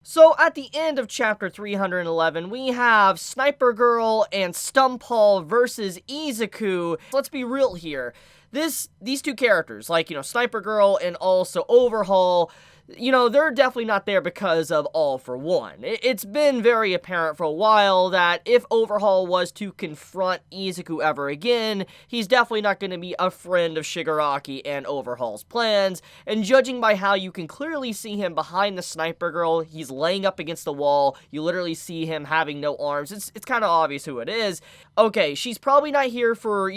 So at the end of chapter 311, we have Sniper Girl and Stumphall versus Izuku. Let's be real here. These two characters, like, Sniper Girl and also Overhaul, they're definitely not there because of All for One. It's been very apparent for a while that if Overhaul was to confront Izuku ever again, he's definitely not going to be a friend of Shigaraki and Overhaul's plans, and judging by how you can clearly see him behind the Sniper Girl, he's laying up against the wall, you literally see him having no arms, it's kind of obvious who it is. Okay, she's probably not here for,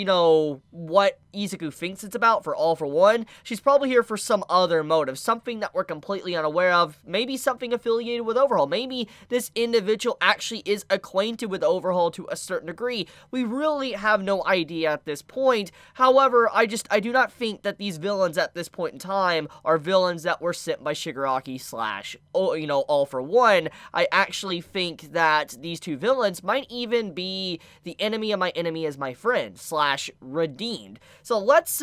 what Izuku thinks it's about for All for One. She's probably here for some other motive, something that we're completely unaware of, maybe something affiliated with Overhaul. Maybe this individual actually is acquainted with Overhaul to a certain degree. We really have no idea at this point. However, I do not think that these villains at this point in time are villains that were sent by Shigaraki slash, All for One. I actually think that these two villains might even be the enemy of my enemy is my friend slash redeemed. So let's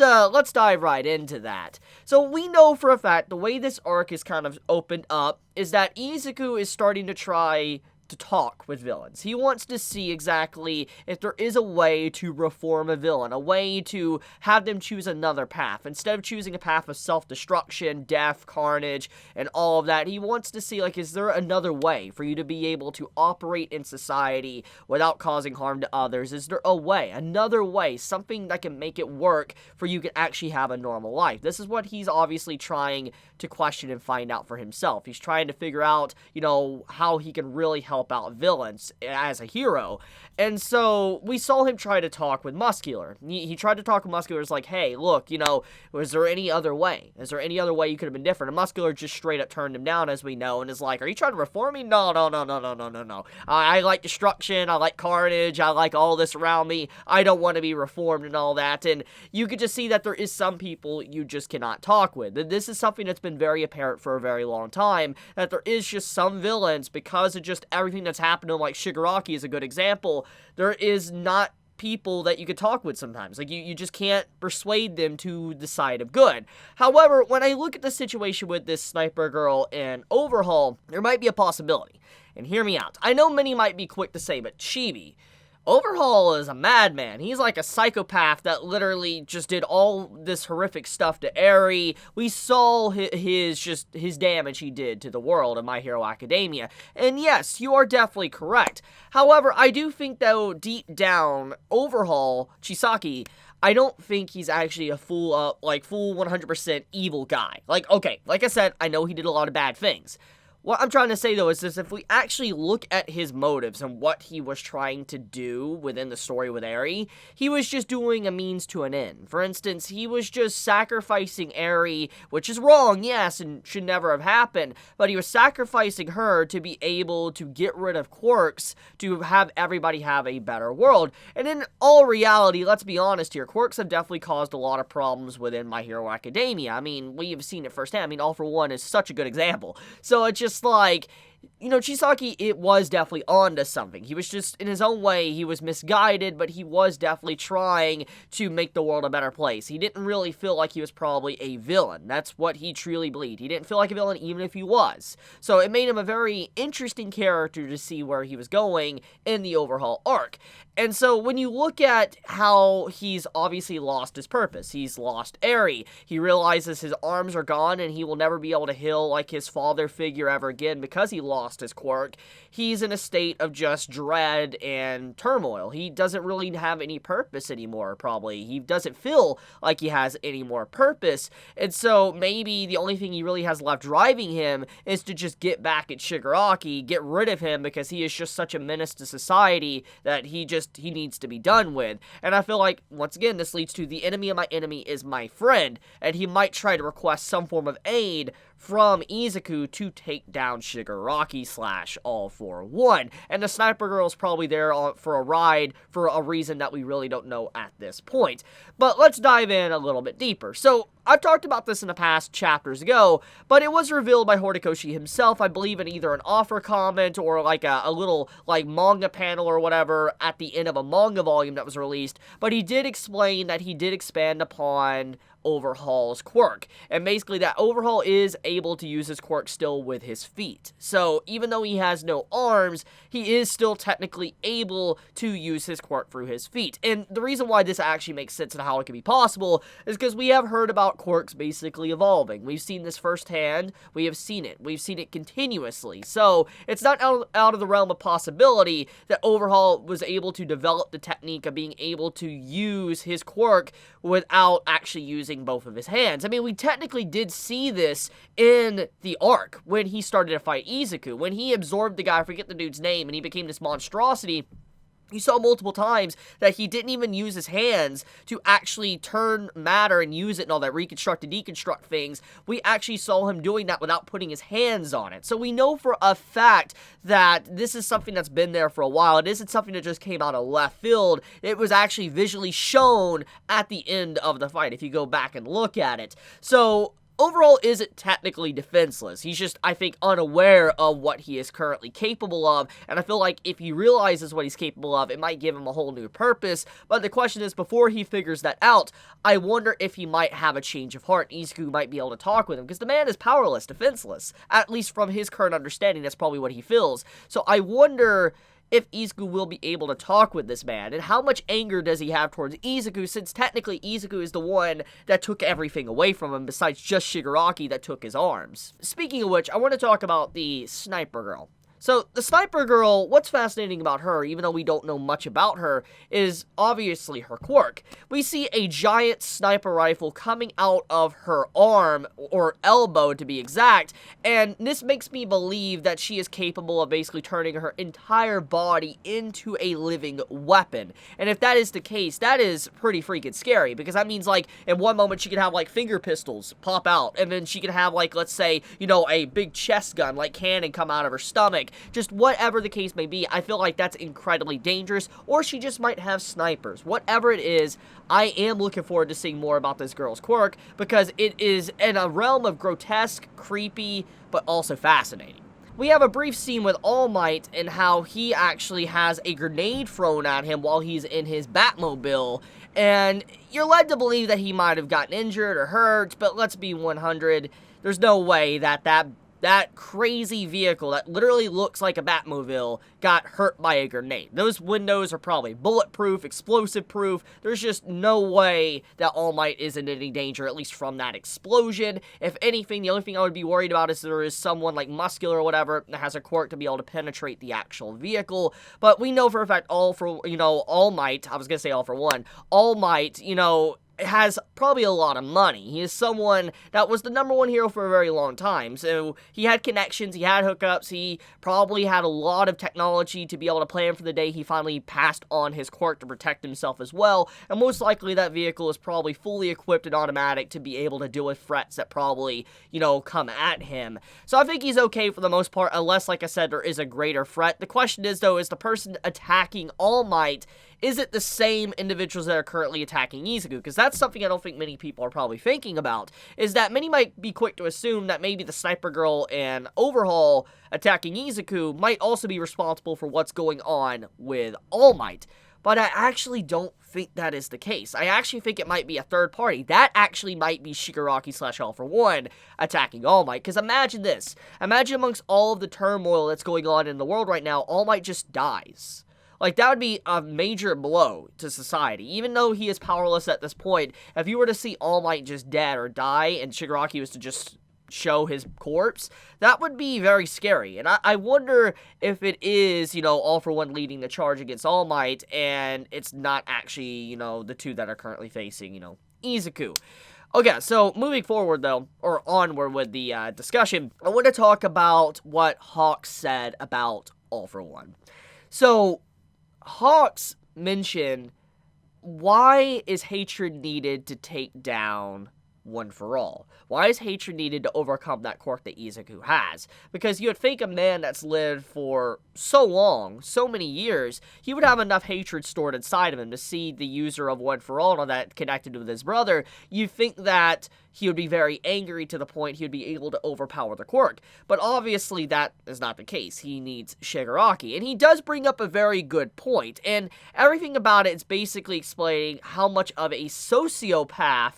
dive right into that. So we know for a fact the way this arc is kind of opened up is that Izuku is starting to try to talk with villains. He wants to see exactly if there is a way to reform a villain, a way to have them choose another path. Instead of choosing a path of self-destruction, death, carnage, and all of that, he wants to see, is there another way for you to be able to operate in society without causing harm to others? Is there a way, another way, something that can make it work for you to actually have a normal life? This is what he's obviously trying to question and find out for himself. He's trying to figure out, how he can really help out villains as a hero. And so we saw him try to talk with Muscular. He tried to talk with Muscular. It's like, hey, look, was there any other way? Is there any other way you could have been different? And Muscular just straight up turned him down, as we know, and is like, are you trying to reform me? No. I like destruction. I like carnage. I like all this around me. I don't want to be reformed and all that. And you could just see that there is some people you just cannot talk with. And this is something that's been very apparent for a very long time, that there is just some villains, because of just everything that's happened to them, like Shigaraki is a good example, there is not people that you could talk with sometimes. You just can't persuade them to the side of good. However, when I look at the situation with this Sniper Girl and Overhaul, there might be a possibility. And hear me out. I know many might be quick to say, but Chibi, Overhaul is a madman. He's like a psychopath that literally just did all this horrific stuff to Eri. We saw his damage he did to the world in My Hero Academia. And yes, you are definitely correct. However, I do think, though, deep down, Overhaul, Chisaki, I don't think he's actually a full 100% evil guy. Like I said, I know he did a lot of bad things. What I'm trying to say, though, is this: if we actually look at his motives and what he was trying to do within the story with Eri, he was just doing a means to an end. For instance, he was just sacrificing Eri, which is wrong, yes, and should never have happened, but he was sacrificing her to be able to get rid of quirks, to have everybody have a better world. And in all reality, let's be honest here, quirks have definitely caused a lot of problems within My Hero Academia. I mean, we have seen it firsthand. I mean, All for One is such a good example. So it's just like, Chisaki, it was definitely onto something. He was just, in his own way, he was misguided, but he was definitely trying to make the world a better place. He didn't really feel like he was probably a villain. That's what he truly believed. He didn't feel like a villain even if he was. So it made him a very interesting character to see where he was going in the Overhaul arc. And so when you look at how he's obviously lost his purpose, he's lost Eri. He realizes his arms are gone and he will never be able to heal like his father figure ever again because he lost his quirk. He's in a state of just dread and turmoil. He doesn't really have any purpose anymore, probably. He doesn't feel like he has any more purpose. And so maybe the only thing he really has left driving him is to just get back at Shigaraki, get rid of him because he is just such a menace to society that he needs to be done with. And I feel like, once again, this leads to the enemy of my enemy is my friend, and he might try to request some form of aid from Izuku to take down Shigaraki / All for One. And the Sniper Girl is probably there for a ride for a reason that we really don't know at this point. But let's dive in a little bit deeper. So, I've talked about this in the past chapters ago, but it was revealed by Horikoshi himself, I believe in either an offer comment or like a little like manga panel or whatever at the end of a manga volume that was released, but he did explain that he did expand upon Overhaul's quirk, and basically that Overhaul is able to use his quirk still with his feet. So even though he has no arms, he is still technically able to use his quirk through his feet. And the reason why this actually makes sense and how it can be possible is because we have heard about quirks basically evolving. We've seen this firsthand, we have seen it continuously. So it's not out of the realm of possibility that Overhaul was able to develop the technique of being able to use his quirk without actually using both of his hands. I mean, we technically did see this in the arc when he started to fight Izuku. When he absorbed the guy, I forget the dude's name, and he became this monstrosity, you saw multiple times that he didn't even use his hands to actually turn matter and use it and all that reconstruct and deconstruct things. We actually saw him doing that without putting his hands on it. So we know for a fact that this is something that's been there for a while. It isn't something that just came out of left field. It was actually visually shown at the end of the fight if you go back and look at it. So Overhaul isn't technically defenseless. He's just, I think, unaware of what he is currently capable of, and I feel like if he realizes what he's capable of, it might give him a whole new purpose. But the question is, before he figures that out, I wonder if he might have a change of heart. Izuku might be able to talk with him, because the man is powerless, defenseless. At least from his current understanding, that's probably what he feels. So I wonder if Izuku will be able to talk with this man, and how much anger does he have towards Izuku, since technically Izuku is the one that took everything away from him, besides just Shigaraki that took his arms. Speaking of which, I want to talk about the Sniper Girl. So, the Sniper Girl, what's fascinating about her, even though we don't know much about her, is obviously her quirk. We see a giant sniper rifle coming out of her arm, or elbow to be exact, and this makes me believe that she is capable of basically turning her entire body into a living weapon. And if that is the case, that is pretty freaking scary, because that means, like, in one moment she can have, like, finger pistols pop out, and then she can have, like, let's say, you know, a big chest gun, like cannon come out of her stomach. Just whatever the case may be, I feel like that's incredibly dangerous, or she just might have snipers. Whatever it is, I am looking forward to seeing more about this girl's quirk, because it is in a realm of grotesque, creepy, but also fascinating. We have a brief scene with All Might and how he actually has a grenade thrown at him while he's in his Batmobile, and you're led to believe that he might have gotten injured or hurt, but let's be 100, there's no way that crazy vehicle that literally looks like a Batmobile got hurt by a grenade. Those windows are probably bulletproof, explosive-proof. There's just no way that All Might is in any danger, at least from that explosion. If anything, the only thing I would be worried about is there is someone like muscular or whatever that has a quirk to be able to penetrate the actual vehicle. But we know for a fact All Might, I was gonna say All for One, All Might, has probably a lot of money. He is someone that was the #1 hero for a very long time, so he had connections, he had hookups, he probably had a lot of technology to be able to plan for the day he finally passed on his quirk to protect himself as well, and most likely that vehicle is probably fully equipped and automatic to be able to deal with threats that probably, come at him. So I think he's okay for the most part, unless, like I said, there is a greater threat. The question is, though, is the person attacking All Might, is it the same individuals that are currently attacking Izuku? Because that's something I don't think many people are probably thinking about, is that many might be quick to assume that maybe the Sniper Girl and Overhaul attacking Izuku might also be responsible for what's going on with All Might. But I actually don't think that is the case. I actually think it might be a third party. That actually might be Shigaraki / All for One attacking All Might. Because imagine this. Imagine amongst all of the turmoil that's going on in the world right now, All Might just dies. Like, that would be a major blow to society. Even though he is powerless at this point, if you were to see All Might just dead or die, and Shigaraki was to just show his corpse, that would be very scary. And I wonder if it is, All for One leading the charge against All Might, and it's not actually, the two that are currently facing, Izuku. Okay, so moving forward, though, or onward with the discussion, I want to talk about what Hawks said about All for One. So, Hawks mentioned, why is hatred needed to take down One for All? Why is hatred needed to overcome that quirk that Izuku has? Because you would think a man that's lived for so long, so many years, he would have enough hatred stored inside of him to see the user of One for All and that connected with his brother. You'd think that he would be very angry to the point he would be able to overpower the quirk. But obviously that is not the case. He needs Shigaraki. And he does bring up a very good point. And everything about it is basically explaining how much of a sociopath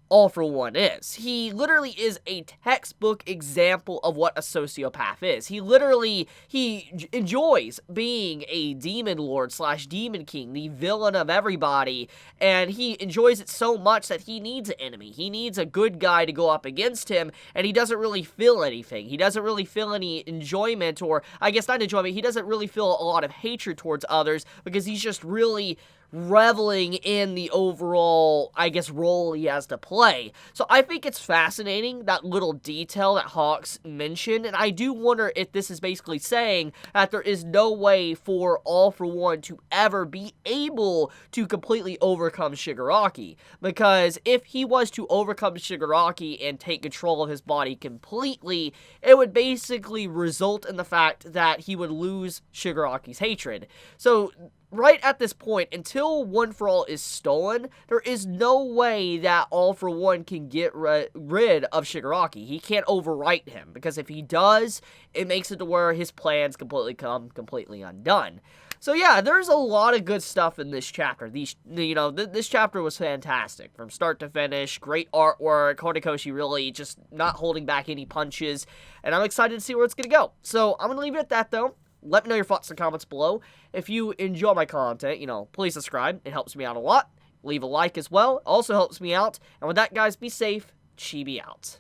All For One is. He literally is a textbook example of what a sociopath is. He enjoys being a demon lord / demon king, the villain of everybody, and he enjoys it so much that he needs an enemy. He needs a good guy to go up against him, and he doesn't really feel anything. He doesn't really feel any enjoyment, or I guess not enjoyment, he doesn't really feel a lot of hatred towards others because he's just really reveling in the overall, I guess, role he has to play. So I think it's fascinating, that little detail that Hawks mentioned, and I do wonder if this is basically saying that there is no way for All For One to ever be able to completely overcome Shigaraki, because if he was to overcome Shigaraki and take control of his body completely, it would basically result in the fact that he would lose Shigaraki's hatred. So right at this point, until One For All is stolen, there is no way that All For One can get rid of Shigaraki. He can't overwrite him, because if he does, it makes it to where his plans come completely undone. So yeah, there's a lot of good stuff in this chapter. This chapter was fantastic from start to finish. Great artwork. Horikoshi really just not holding back any punches, and I'm excited to see where it's gonna go. So I'm gonna leave it at that, though. Let me know your thoughts in the comments below. If you enjoy my content, please subscribe. It helps me out a lot. Leave a like as well. Also helps me out. And with that, guys, be safe. Chibi out.